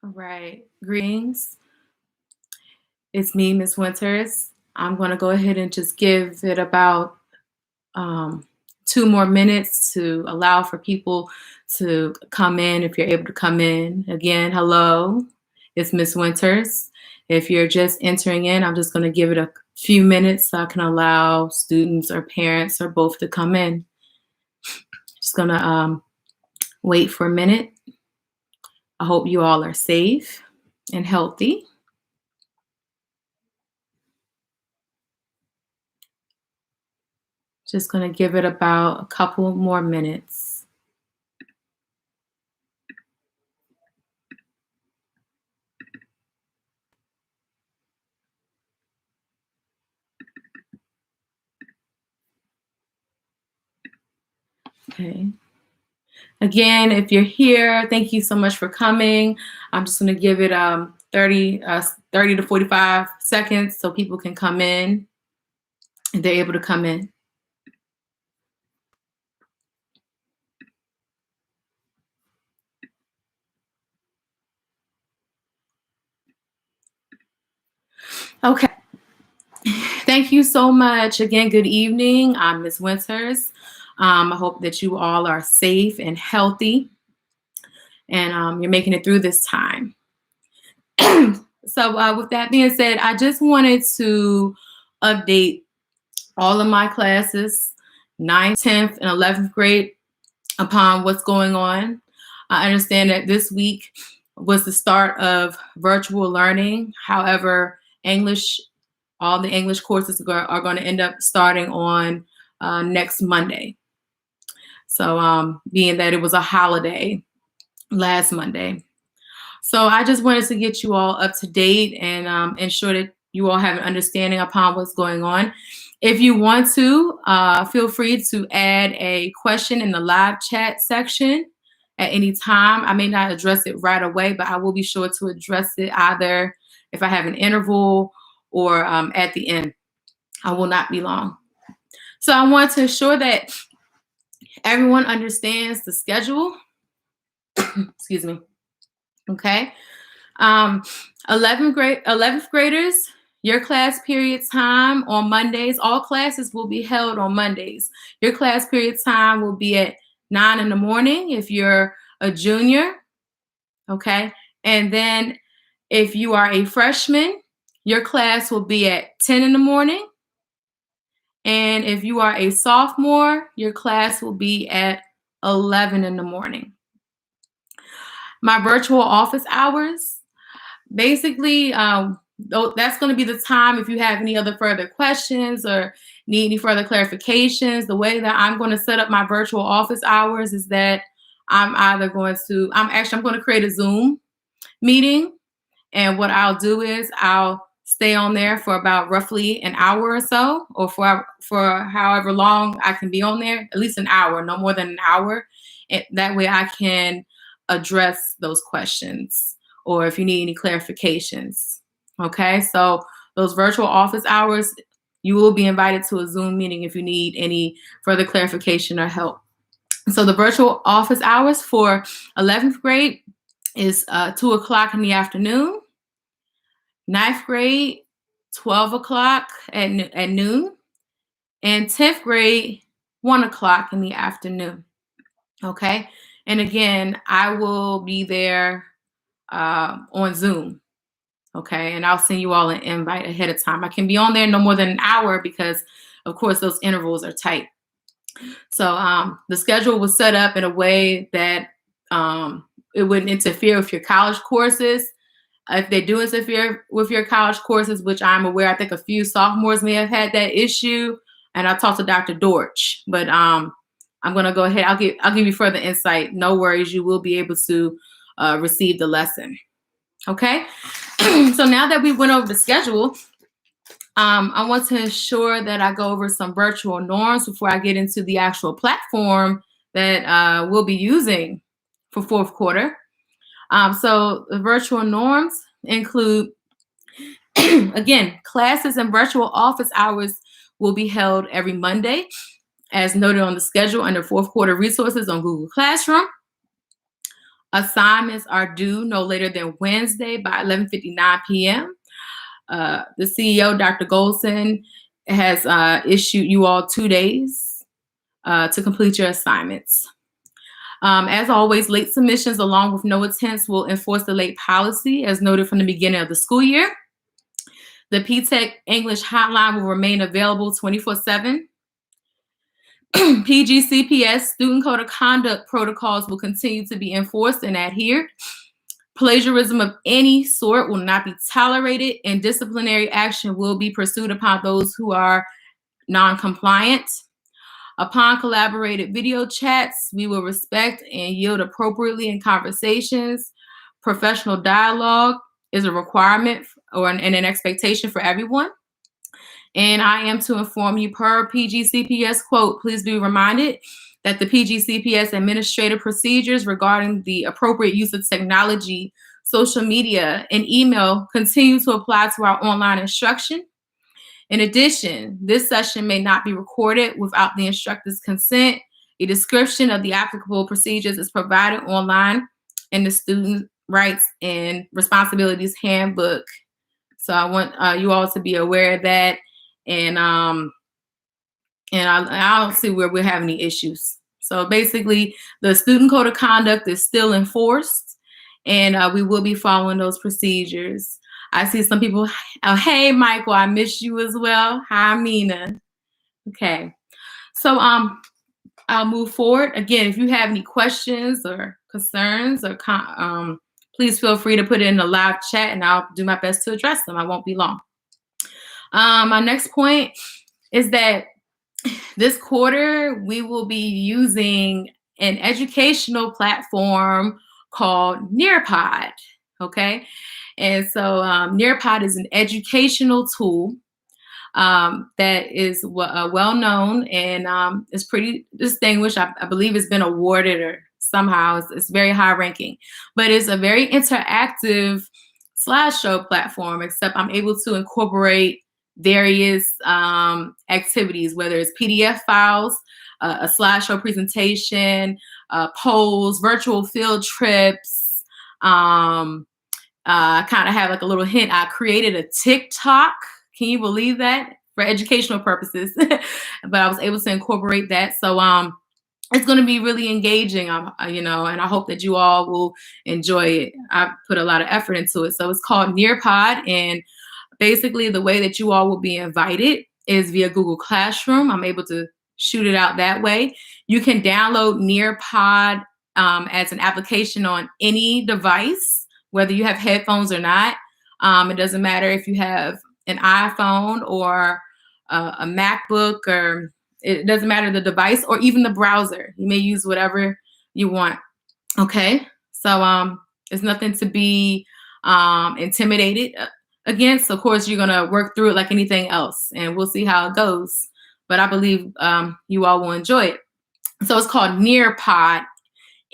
All right. Greetings. It's me, Miss Winters. I'm going to go ahead and just give it about um, 2 more minutes to allow for people to come in if you're able to come in. Again, hello. It's Miss Winters. If you're just entering in, I'm just going to give it a few minutes so I can allow students or parents or both to come in. Just going to wait for a minute. I hope you all are safe and healthy. Just going to give it about a couple more minutes. Okay. Again, if you're here, thank you so much for coming. I'm just going to give it 30 to 45 seconds so people can come in and they're able to come in. Okay. Thank you so much. Again, good evening. I'm Ms. Winters. I hope that you all are safe and healthy and you're making it through this time. So with that being said, I just wanted to update all of my classes, 9th, 10th, and 11th grade, upon what's going on. I understand that this week was the start of virtual learning. However, all the English courses are going to end up starting on next Monday. So being that it was a holiday last Monday. So I just wanted to get you all up to date and ensure that you all have an understanding upon what's going on. If you want to, feel free to add a question in the live chat section at any time. I may not address it right away, but I will be sure to address it either if I have an interval or at the end. I will not be long. So I want to ensure that everyone understands the schedule. Excuse me. Okay. 11th graders, your class period time on Mondays, all classes will be held on Mondays. Your class period time will be at 9 in the morning if you're a junior, okay? And then if you are a freshman, your class will be at 10 in the morning. And if you are a sophomore, your class will be at 11 in the morning. My virtual office hours, basically, that's going to be the time if you have any other further questions or need any further clarifications. The way that I'm going to set up my virtual office hours is that I'm going to create a Zoom meeting. And what I'll do is I'll stay on there for about roughly an hour or so, or for however long I can be on there, at least an hour, no more than an hour. And that way I can address those questions or if you need any clarifications. Okay, so those virtual office hours, you will be invited to a Zoom meeting if you need any further clarification or help. So the virtual office hours for 11th grade is 2 o'clock in the afternoon. 9th grade, 12 o'clock at noon. And 10th grade, 1 o'clock in the afternoon. Okay, and again, I will be there on Zoom. Okay, and I'll send you all an invite ahead of time. I can be on there no more than an hour because, of course, those intervals are tight. So the schedule was set up in a way that it wouldn't interfere with your college courses. If they do interfere with your college courses, which I'm aware, I think a few sophomores may have had that issue, and I talked to Dr. Dorch, but I'm going to go ahead. I'll give you further insight. No worries, you will be able to receive the lesson. Okay, so now that we went over the schedule, I want to ensure that I go over some virtual norms before I get into the actual platform that we'll be using for fourth quarter. So the virtual norms include, again, classes and virtual office hours will be held every Monday, as noted on the schedule under fourth quarter resources on Google Classroom. Assignments are due no later than Wednesday by 11:59 p.m. The CEO, Dr. Golson, has issued you all 2 days to complete your assignments. As always, late submissions along with no attempts will enforce the late policy as noted from the beginning of the school year. The PTECH English hotline will remain available 24/7. PGCPS student code of conduct protocols will continue to be enforced and adhered. Plagiarism of any sort will not be tolerated, and disciplinary action will be pursued upon those who are non-compliant. Upon collaborated video chats, we will respect and yield appropriately in conversations. Professional dialogue is a requirement and an expectation for everyone. And I am to inform you per PGCPS quote, please be reminded that the PGCPS administrative procedures regarding the appropriate use of technology, social media, and email continue to apply to our online instruction. In addition, this session may not be recorded without the instructor's consent. A description of the applicable procedures is provided online in the Student Rights and Responsibilities Handbook. So I want you all to be aware of that. And I don't see where we're having any issues. So basically, the student code of conduct is still enforced, and we will be following those procedures. I see some people, oh, hey, Michael, I miss you as well. Hi, Mina. Okay. So I'll move forward. Again, if you have any questions or concerns, or please feel free to put it in the live chat, and I'll do my best to address them. I won't be long. My next point is that this quarter, we will be using an educational platform called Nearpod, okay? And so Nearpod is an educational tool that is well known and is pretty distinguished. I believe it's been awarded or somehow it's very high ranking, but it's a very interactive slideshow platform, except I'm able to incorporate various activities, whether it's PDF files, a slideshow presentation, polls, virtual field trips. I kind of have like a little hint. I created a TikTok. Can you believe that? For educational purposes, but I was able to incorporate that. So it's going to be really engaging, and I hope that you all will enjoy it. I put a lot of effort into it. So it's called Nearpod, and basically the way that you all will be invited is via Google Classroom. I'm able to shoot it out that way. You can download Nearpod as an application on any device, whether you have headphones or not. It doesn't matter if you have an iPhone or a MacBook, or it doesn't matter the device or even the browser. You may use whatever you want. Okay, so it's nothing to be intimidated against. Of course, you're gonna work through it like anything else, and we'll see how it goes. But I believe you all will enjoy it. So it's called Nearpod,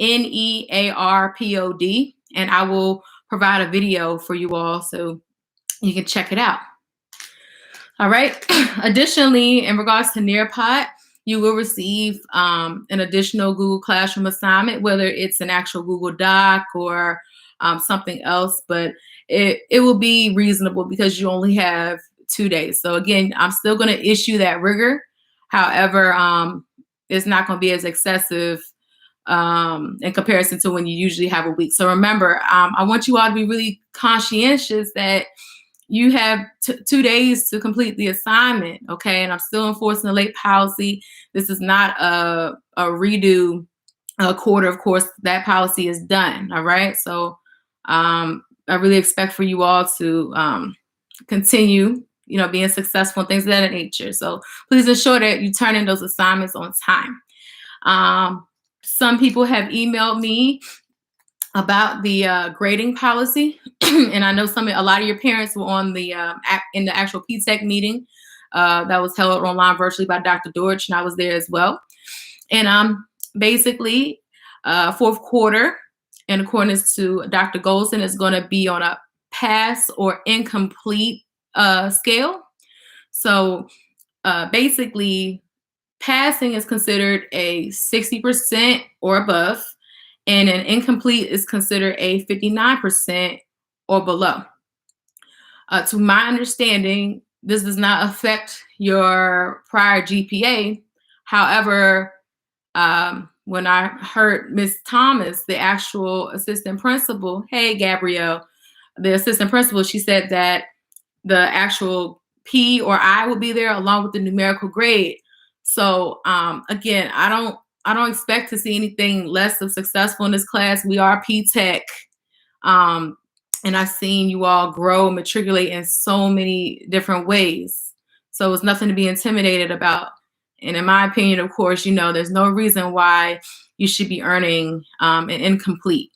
Nearpod, and I will provide a video for you all so you can check it out. All right. Additionally, in regards to Nearpod, you will receive an additional Google Classroom assignment, whether it's an actual Google Doc or something else, but it will be reasonable because you only have 2 days. So again, I'm still going to issue that rigor. However, it's not going to be as excessive in comparison to when you usually have a week. So remember, I want you all to be really conscientious that you have 2 days to complete the assignment, okay? And I'm still enforcing the late policy. This is not a redo quarter. Of course, that policy is done, all right? So I really expect for you all to continue, being successful and things of that nature. So please ensure that you turn in those assignments on time. Some people have emailed me about the grading policy, and I know a lot of your parents were on in the actual PTECH meeting that was held online virtually by Dr. Dorch, and I was there as well. And basically, fourth quarter, in accordance to Dr. Golson, is going to be on a pass or incomplete scale. So basically, passing is considered a 60% or above, and an incomplete is considered a 59% or below. To my understanding, this does not affect your prior GPA. However, when I heard Miss Thomas, the actual assistant principal, hey, Gabrielle, the assistant principal, she said that the actual P or I will be there along with the numerical grade. So again, I don't expect to see anything less of successful in this class. We are PTECH. Um, and I've seen you all grow, matriculate in so many different ways. So it's nothing to be intimidated about. And in my opinion, of course, there's no reason why you should be earning an incomplete.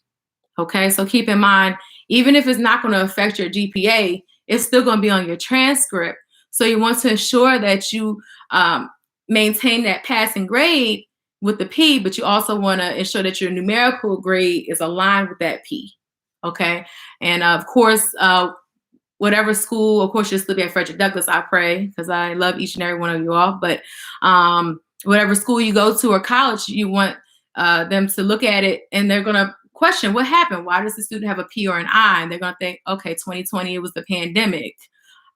Okay, so keep in mind, even if it's not going to affect your GPA, it's still going to be on your transcript. So you want to ensure that you maintain that passing grade with the P, but you also want to ensure that your numerical grade is aligned with that P. Okay, and of course, whatever school, of course, you'll still be at Frederick Douglass, I pray, because I love each and every one of you all. But whatever school you go to or college, you want them to look at it and they're going to question what happened. Why does the student have a P or an I? And they're going to think, okay, 2020, it was the pandemic.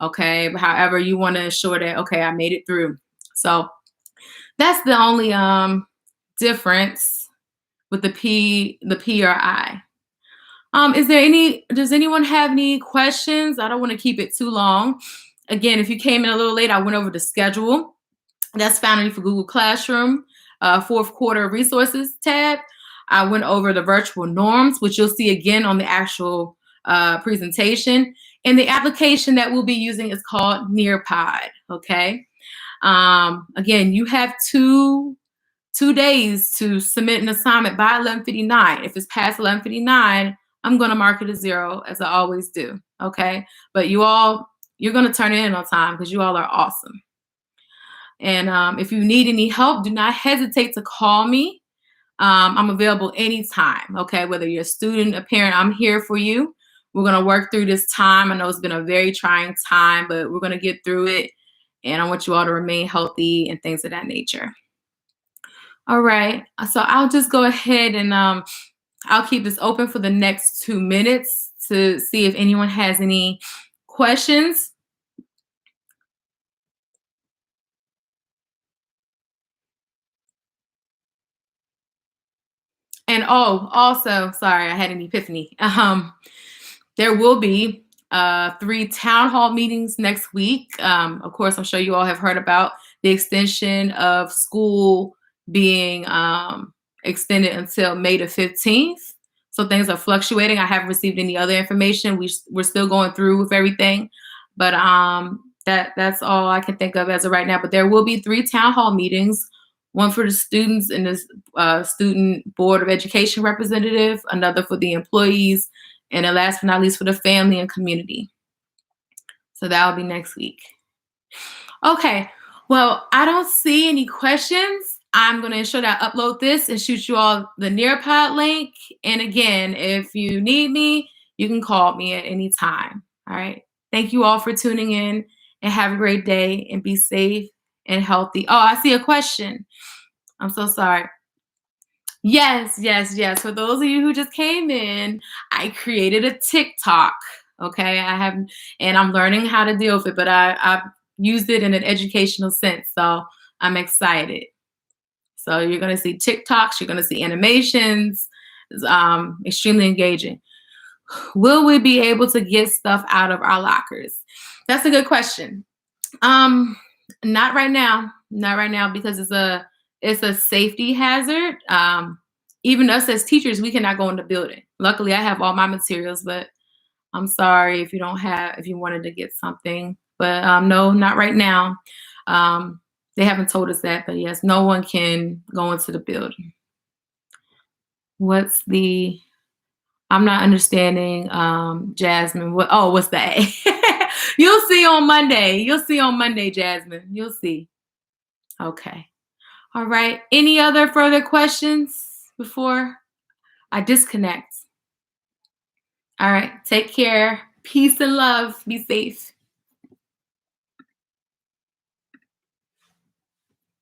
Okay, but however, you want to ensure that, okay, I made it through. So that's the only difference with the P or I. Does anyone have any questions? I don't want to keep it too long. Again, if you came in a little late, I went over the schedule. That's found for Google Classroom, fourth quarter resources tab. I went over the virtual norms, which you'll see again on the actual presentation. And the application that we'll be using is called Nearpod, okay? Again, you have two days to submit an assignment by 11:59. If it's past 11:59, I'm going to mark it a 0, as I always do, okay? But you're going to turn it in on time because you all are awesome. And if you need any help, do not hesitate to call me. I'm available anytime, okay? Whether you're a student, a parent, I'm here for you. We're going to work through this time. I know it's been a very trying time, but we're going to get through it. And I want you all to remain healthy and things of that nature. All right. So I'll just go ahead and I'll keep this open for the next 2 minutes to see if anyone has any questions. And also, sorry, I had an epiphany. There will be 3 town hall meetings next week. Of course, I'm sure you all have heard about the extension of school being extended until May the 15th. So things are fluctuating. I haven't received any other information. We're still going through with everything, but that's all I can think of as of right now. But there will be 3 town hall meetings. One for the students and the student board of education representative, another for the employees, and then last but not least for the family and community. So that will be next week. Okay, well, I don't see any questions. I'm going to ensure that I upload this and shoot you all the Nearpod link. And again, if you need me, you can call me at any time. All right. Thank you all for tuning in and have a great day and be safe and healthy. Oh, I see a question. I'm so sorry. Yes. For those of you who just came in, I created a TikTok. Okay. And I'm learning how to deal with it, but I've used it in an educational sense. So I'm excited. So you're going to see TikToks, you're going to see animations, extremely engaging. Will we be able to get stuff out of our lockers? That's a good question. Not right now. Not right now because it's a safety hazard. Even us as teachers, we cannot go in the building. Luckily, I have all my materials, but I'm sorry if you wanted to get something. But no, not right now. They haven't told us that, but yes, no one can go into the building. I'm not understanding, Jasmine. What's the A? You'll see on Monday, Jasmine. You'll see. Okay. All right. Any other further questions before I disconnect? All right. Take care. Peace and love. Be safe.